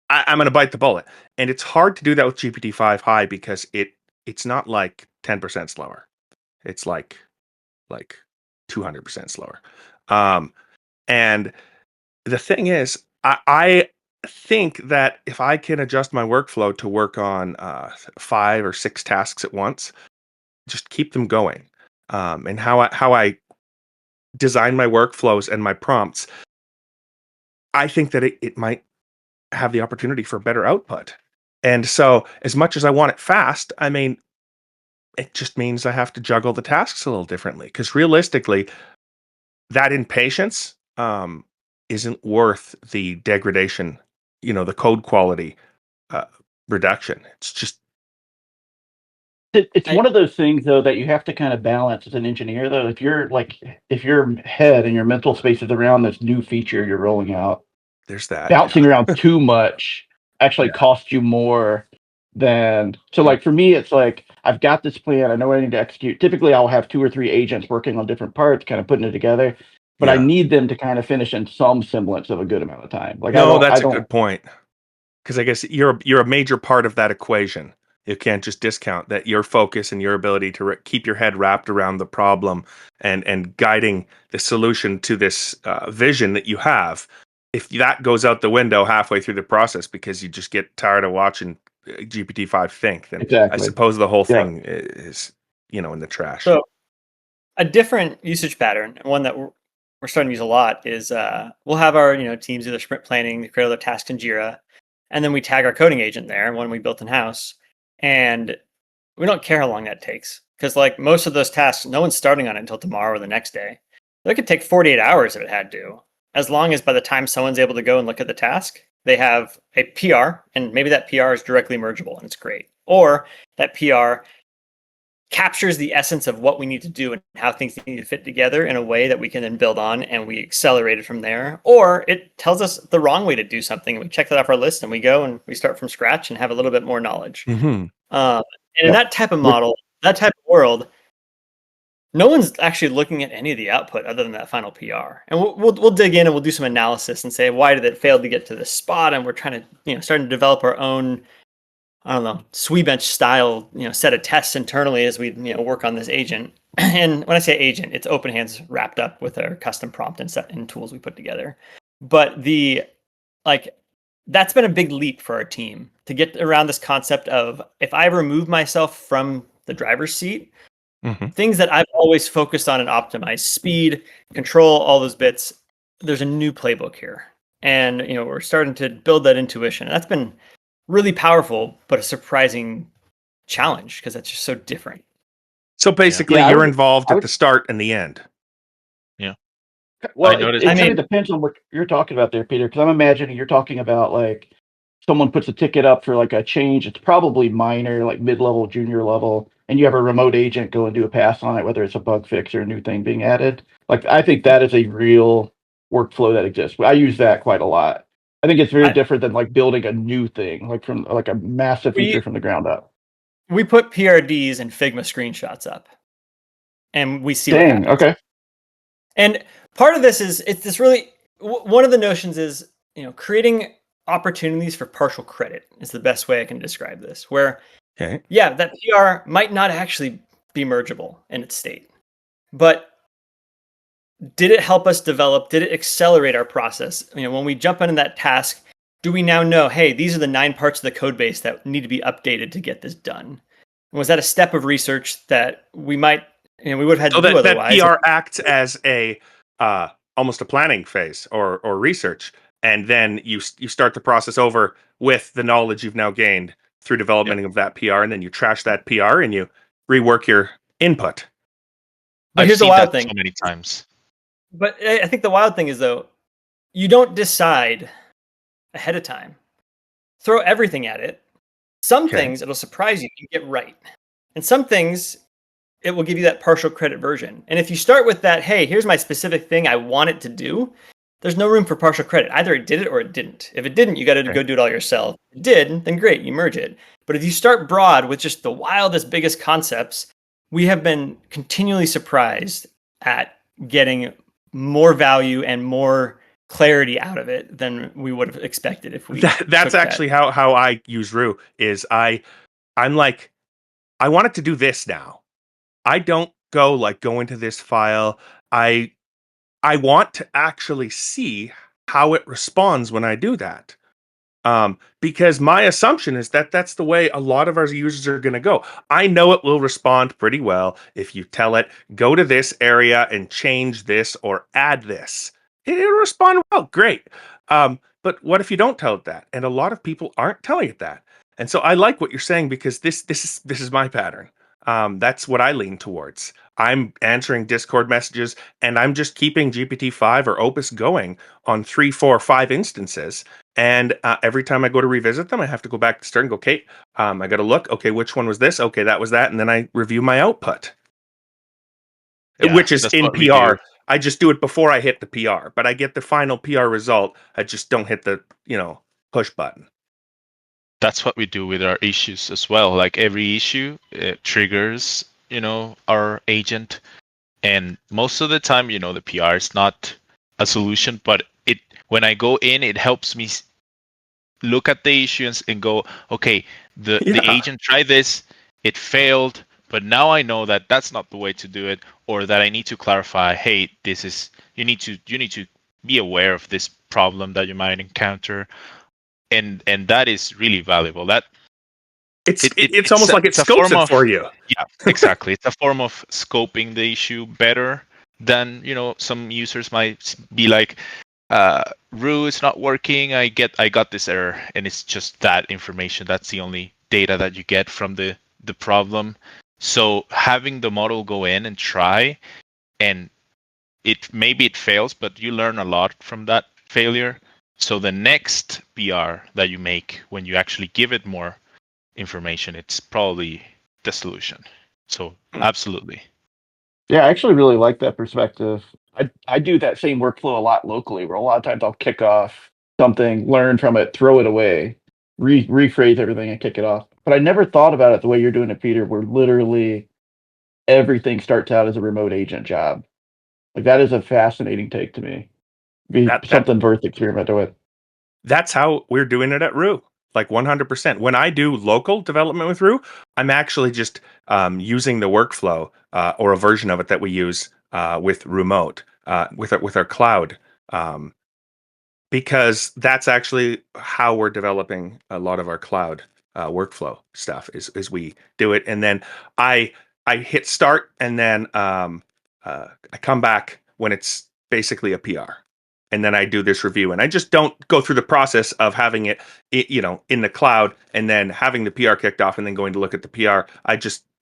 I'm going to bite the bullet. And it's hard to do that with GPT-5 High because it's not like 10% slower. It's like 200% slower. And the thing is, I think that if I can adjust my workflow to work on 5 or 6 tasks at once, just keep them going, and how I design my workflows and my prompts, I think that it might have the opportunity for better output. And so, as much as I want it fast, I mean, it just means I have to juggle the tasks a little differently. Because realistically, that impatience isn't worth the degradation, the code quality uh, reduction. It's just it's I, one of those things though that you have to kind of balance as an engineer though. If your head and your mental space is around this new feature you're rolling out, there's that. bouncing around too much actually Yeah. costs you more than so Yeah. like for me it's like I've got this plan, I know what I need to execute. Typically I'll have 2 or 3 agents working on different parts, kind of putting it together, but I Yeah. need them to kind of finish in some semblance of a good amount of time. Like No, I that's a don't good point. Because I guess you're a major part of that equation. You can't just discount that your focus and your ability to keep your head wrapped around the problem and guiding the solution to this vision that you have. If that goes out the window halfway through the process because you just get tired of watching GPT-5 think, then I exactly. suppose the whole Yeah. thing is in the trash. so a different usage pattern, one that we're starting to use a lot, is we'll have our teams do their sprint planning, they create all their tasks in Jira, and then we tag our coding agent there, one we built in house, and we don't care how long that takes because like most of those tasks, no one's starting on it until tomorrow or the next day. That could take 48 hours if it had to, as long as by the time someone's able to go and look at the task, they have a PR, and maybe that PR is directly mergeable and it's great, or that PR captures the essence of what we need to do and how things need to fit together in a way that we can then build on and we accelerate it from there. Or it tells us the wrong way to do something and we check that off our list and we go and we start from scratch and have a little bit more knowledge. Hmm. And in that type of model, that type of world, no one's actually looking at any of the output other than that final PR. And we'll dig in and we'll do some analysis and say, why did it fail to get to this spot? And we're trying to, starting to develop our own, I don't know, Swebench style, set of tests internally as we, work on this agent. And when I say agent, it's OpenHands wrapped up with our custom prompt and set and tools we put together. But that's been a big leap for our team to get around this concept of if I remove myself from the driver's seat, Hmm. things that I've always focused on and optimized, speed, control, all those bits, there's a new playbook here. And, we're starting to build that intuition. That's been really powerful, but a surprising challenge because that's just so different. So basically, Yeah, you're involved I at would the start and the end. Yeah. well I it, noticed. it I kind mean, of depends on what you're talking about there, Peter, because I'm imagining you're talking about like someone puts a ticket up for like a change. It's probably minor, like mid-level, junior level, and you have a remote agent go and do a pass on it, whether it's a bug fix or a new thing being added. Like I think that is a real workflow that exists. I use that quite a lot. I think it's very I, different than like building a new thing, like from like a massive we feature from the ground up. we put PRDs and Figma screenshots up, and we see what Dang. happens. Okay. And part of this is it's this really one of the notions is creating opportunities for partial credit is the best way I can describe this. Where Okay. yeah, that PR might not actually be mergeable in its state, but did it help us develop? Did it accelerate our process? When we jump into that task, do we now know, hey, these are the 9 parts of the code base that need to be updated to get this done? And was that a step of research that we might, we would have had So to do that otherwise? PR acts as a almost a planning phase or research, and then you start the process over with the knowledge you've now gained through development of that PR, and then you trash that PR and you rework your input. But I've here's the seen wild that thing. so many times. But I think the wild thing is, though, you don't decide ahead of time. Throw everything at it. Some Okay. things it'll surprise you and get right. And some things it will give you that partial credit version. And if you start with that, hey, here's my specific thing I want it to do, there's no room for partial credit. Either it did it or it didn't. If it didn't, you got to go do it all yourself. If it did, then great, you merge it. But if you start broad with just the wildest, biggest concepts, we have been continually surprised at getting more value and more clarity out of it than we would have expected if we That's actually how I use Roo is I'm like, I want it to do this now. I don't go into this file. I want to actually see how it responds when I do that. Because my assumption is that that's the way a lot of our users are going to go. I know it will respond pretty well if you tell it, go to this area and change this or add this. It'll respond well, great. But what if you don't tell it that? And a lot of people aren't telling it that. And so I like what you're saying because this is my pattern. That's what I lean towards. I'm answering Discord messages and I'm just keeping GPT-5 or Opus going on 3, 4, 5 instances. And every time I go to revisit them, I have to go back to start and go, okay, I got to look. Okay, which one was this? Okay, that was that. And then I review my output, Yeah, which is that's in what we do. PR. I just do it before I hit the PR, but I get the final PR result. I just don't hit the, push button. That's what we do with our issues as well. Like every issue, it triggers, our agent. And most of the time, the PR is not a solution, but when I go in, it helps me look at the issues and go, okay, the Yeah. agent tried this, it failed, but now I know that that's not the way to do it, or that I need to clarify, hey, this is you need to be aware of this problem that you might encounter, and that is really valuable. That It's almost like it it's a scopes form it of, for you. yeah, exactly. It's a form of scoping the issue better than some users might be like, Roo is not working. I got this error, and it's just that information. That's the only data that you get from the problem. So having the model go in and try, and maybe it fails, but you learn a lot from that failure. So the next PR that you make, when you actually give it more information, it's probably the solution. So absolutely. Yeah, I actually really like that perspective. I do that same workflow a lot locally, where a lot of times I'll kick off something, learn from it, throw it away, rephrase everything, and kick it off. But I never thought about it the way you're doing it, Peter, where literally everything starts out as a remote agent job. Like that is a fascinating take to me. Be That something worth experimenting with. That's how we're doing it at Roo. Like 100%. When I do local development with Roo, I'm actually just using the workflow or a version of it that we use with remote, with our cloud, because that's actually how we're developing a lot of our cloud workflow stuff. Is we do it, and then I hit start, and then I come back when it's basically a PR, and then I do this review, and I just don't go through the process of having it, in the cloud, and then having the PR kicked off, and then going to look at the PR.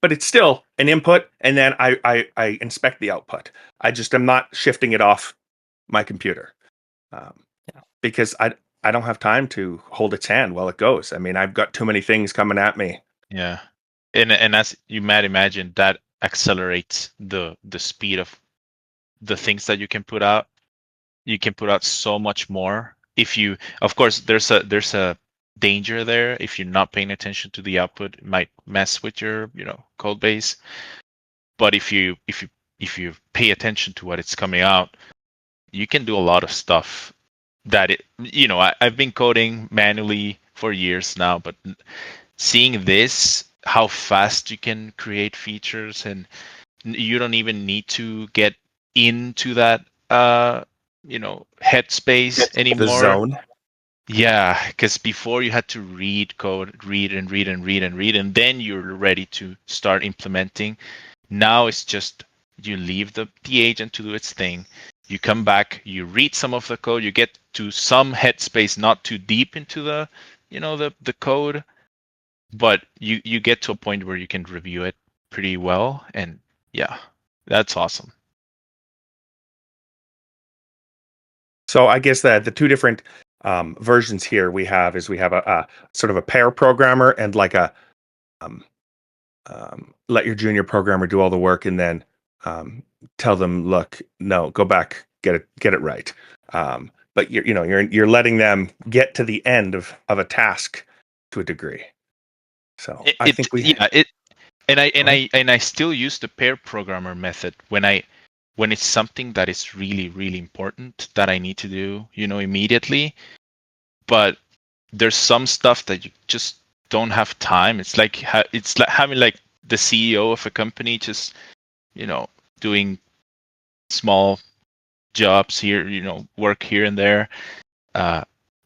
But it's still an input, and then I inspect the output. I'm not shifting it off my computer, because I don't have time to hold its hand while it goes. I mean, I've got too many things coming at me. Yeah, and as you might imagine, that accelerates the speed of the things that you can put out. You can put out so much more if you, of course, there's a danger there. If you're not paying attention to the output, it might mess with your code base. But if you pay attention to what it's coming out, you can do a lot of stuff that I've been coding manually for years now, but seeing this, how fast you can create features, and you don't even need to get into that headspace The anymore. zone. Yeah, because before you had to read code, read and read and read and read, and then you're ready to start implementing. Now it's just you leave the agent to do its thing. You come back, you read some of the code, you get to some headspace, not too deep into the code, but you get to a point where you can review it pretty well, and yeah, that's awesome. So I guess that the two different versions here we have a sort of a pair programmer and like a um, let your junior programmer do all the work and then tell them, look, no, go back, get it right. But you're letting them get to the end of a task to a degree. So I think I still use the pair programmer method when it's something that is really, really important that I need to do, immediately. But there's some stuff that you just don't have time. It's like having like the CEO of a company just, doing small jobs here, work here and there.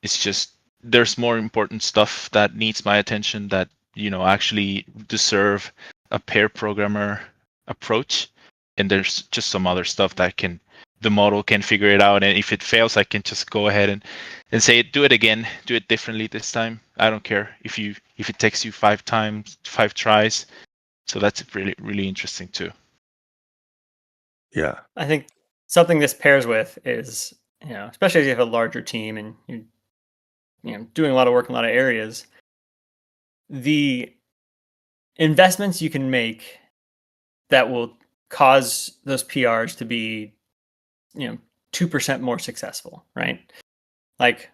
It's just there's more important stuff that needs my attention that actually deserve a pair programmer approach, and there's just some other stuff that the model can figure it out, and if it fails I can just go ahead and say do it again, do it differently this time. I don't care if it takes you 5 tries. So that's really, really interesting too. Yeah. I think something this pairs with is, especially as you have a larger team and you're doing a lot of work in a lot of areas, the investments you can make that will cause those PRs to be, 2% more successful, right? Like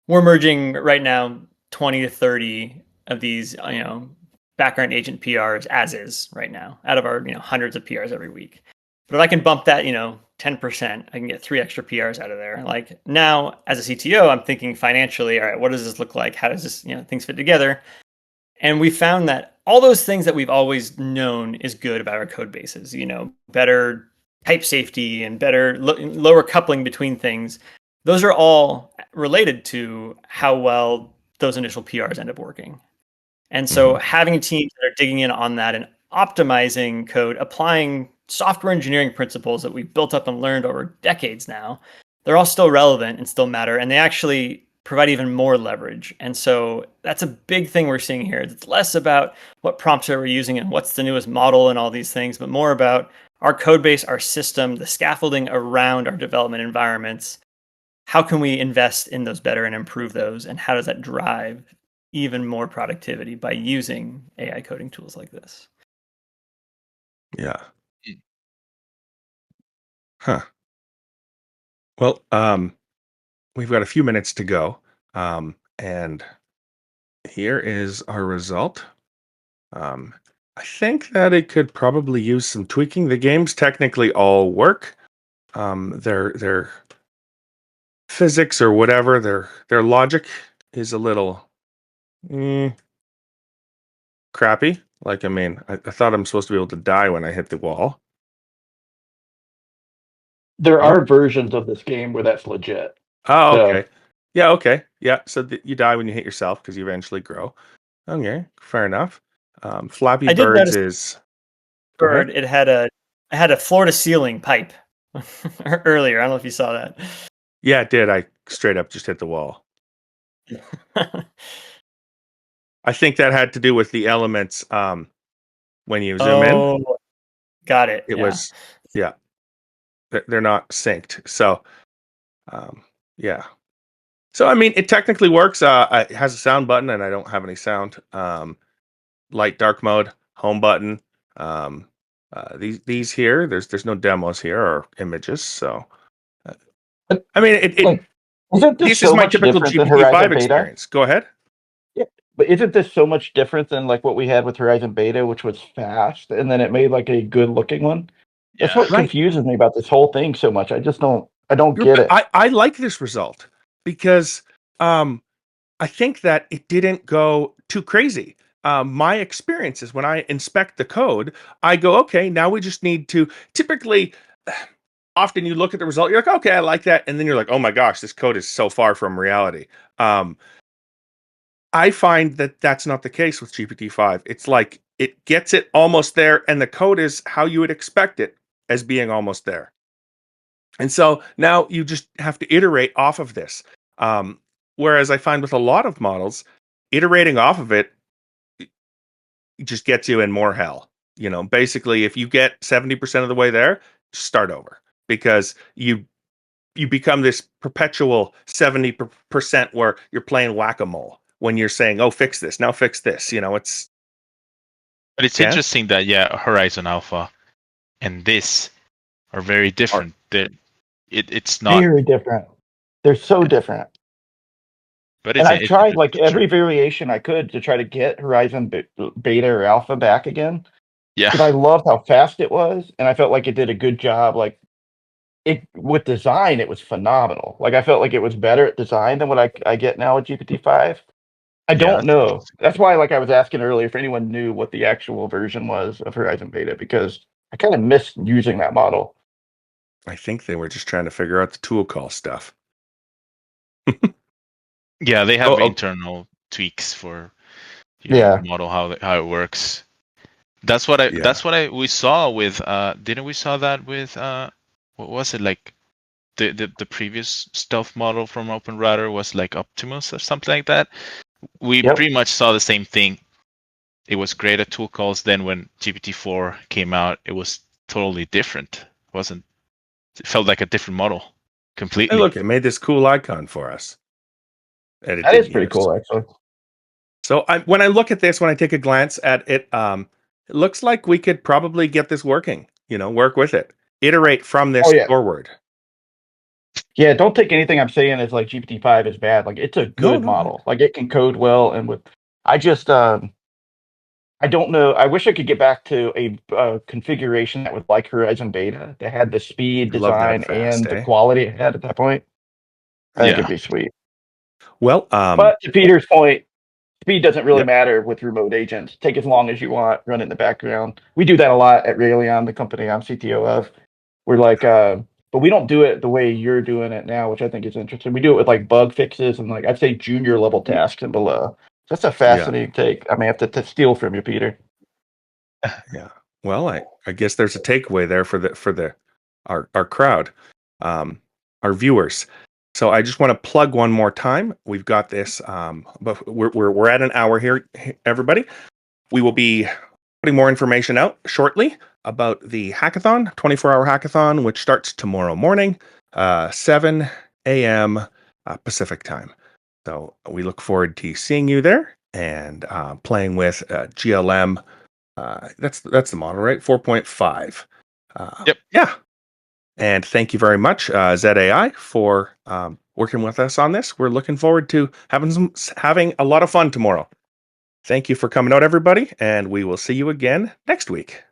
we're merging right now 20 to 30 of these, background agent PRs as is right now out of our, hundreds of PRs every week. But if I can bump that, 10%, I can get 3 extra PRs out of there. Like now as a CTO, I'm thinking financially, all right, what does this look like? How does this, things fit together? And we found that all those things that we've always known is good about our code bases, better type safety and better lower coupling between things. Those are all related to how well those initial PRs end up working. And so having teams that are digging in on that and optimizing code, applying software engineering principles that we've built up and learned over decades now, they're all still relevant and still matter. And they actually provide even more leverage. And so that's a big thing we're seeing here. It's less about what prompts are we using and what's the newest model and all these things, but more about our code base, our system, the scaffolding around our development environments. How can we invest in those better and improve those? And how does that drive even more productivity by using AI coding tools like this? Yeah. Huh. Well, we've got a few minutes to go. And here is our result. I think that it could probably use some tweaking. The games technically all work. Their physics or whatever, their logic is a little crappy. Like, I mean, I thought I'm supposed to be able to die when I hit the wall. There Oh. are versions of this game where that's legit. Oh, So- okay. Yeah, okay. Yeah, so you die when you hit yourself because you eventually grow. Okay, fair enough. Flappy I did Birds notice is... Go ahead. Bird, it had a floor to ceiling pipe earlier. I don't know if you saw that. Yeah, it did. I straight up just hit the wall. I think that had to do with the elements when you zoom in. Got it. It was, yeah, they're not synced. So, yeah. So, I mean, it technically works. It has a sound button, and I don't have any sound. Light, dark mode, home button. These here, there's no demos here or images. So, I mean, isn't this this so is my much typical different than GPT-5 Horizon Beta? experience. Go ahead. Yeah, but isn't this so much different than like what we had with Horizon Beta, which was fast, and then it made like a good looking one? That's what Right. confuses me about this whole thing so much. I don't get it. I like this result because I think that it didn't go too crazy. My experience is when I inspect the code, I go, okay, now we just need to typically often you look at the result, you're like, okay, I like that. And then you're like, oh my gosh, this code is so far from reality. I find that that's not the case with GPT-5. It's like it gets it almost there, and the code is how you would expect it as being almost there. And so now you just have to iterate off of this. Whereas I find with a lot of models, iterating off of it just gets you in more hell. Basically, if you get 70% of the way there, start over because you become this perpetual 70% where you're playing whack-a-mole when you're saying, oh, fix this, now fix this. But it's Yeah? interesting that Horizon Alpha and this are very different. It's not, Very different. They're so different. but And I've tried like true. every variation I could to try to get Horizon Beta or Alpha back again. Yeah. Because I loved how fast it was, and I felt like it did a good job. Like it with design, it was phenomenal. Like I felt like it was better at design than what I get now with GPT-5. I Yeah, don't know. That's why, like I was asking earlier, if anyone knew what the actual version was of Horizon Beta, because I kind of missed using that model. I think they were just trying to figure out the tool call stuff. yeah, they have Oh, internal tweaks for Yeah. the model how it works. That's what we saw with didn't we saw that with what was it, like the previous stealth model from OpenRouter was like Optimus or something like that. We pretty much saw the same thing. It was great at tool calls. Then when GPT-4 came out, it was totally different. It felt like a different model completely. hey, look, it made this cool icon for us. And it That is didn't pretty use. cool, actually. So when I look at this, when I take a glance at it, it looks like we could probably get this working, work with it, iterate from this Oh, yeah. forward. Yeah, don't take anything I'm saying as like GPT-5 is bad. Like it's a No, good no. model. Like it can code well, and with I just I don't know. I wish I could get back to a configuration that was like Horizon Beta that had the speed, I love that design, fast, and the eh? quality it had at that point. I think Yeah. it'd be sweet. Well, But to Peter's point, speed doesn't really Yep. matter with remote agents. Take as long as you want, run it in the background. We do that a lot at Railion, the company I'm CTO of. We're like, but we don't do it the way you're doing it now, which I think is interesting. We do it with like bug fixes and like I'd say junior level tasks and below. So that's a fascinating take. I may have to steal from you, Peter. Yeah. Well, I guess there's a takeaway there for our crowd, our viewers. So I just want to plug one more time. We've got this, but we're at an hour here, everybody. We will be putting more information out shortly about the hackathon, 24-hour hackathon, which starts tomorrow morning, 7 a.m. Pacific time. So we look forward to seeing you there and playing with GLM. That's the model, right? 4.5. Yep. Yeah. And thank you very much, Z.AI, for working with us on this. We're looking forward to having a lot of fun tomorrow. Thank you for coming out, everybody, and we will see you again next week.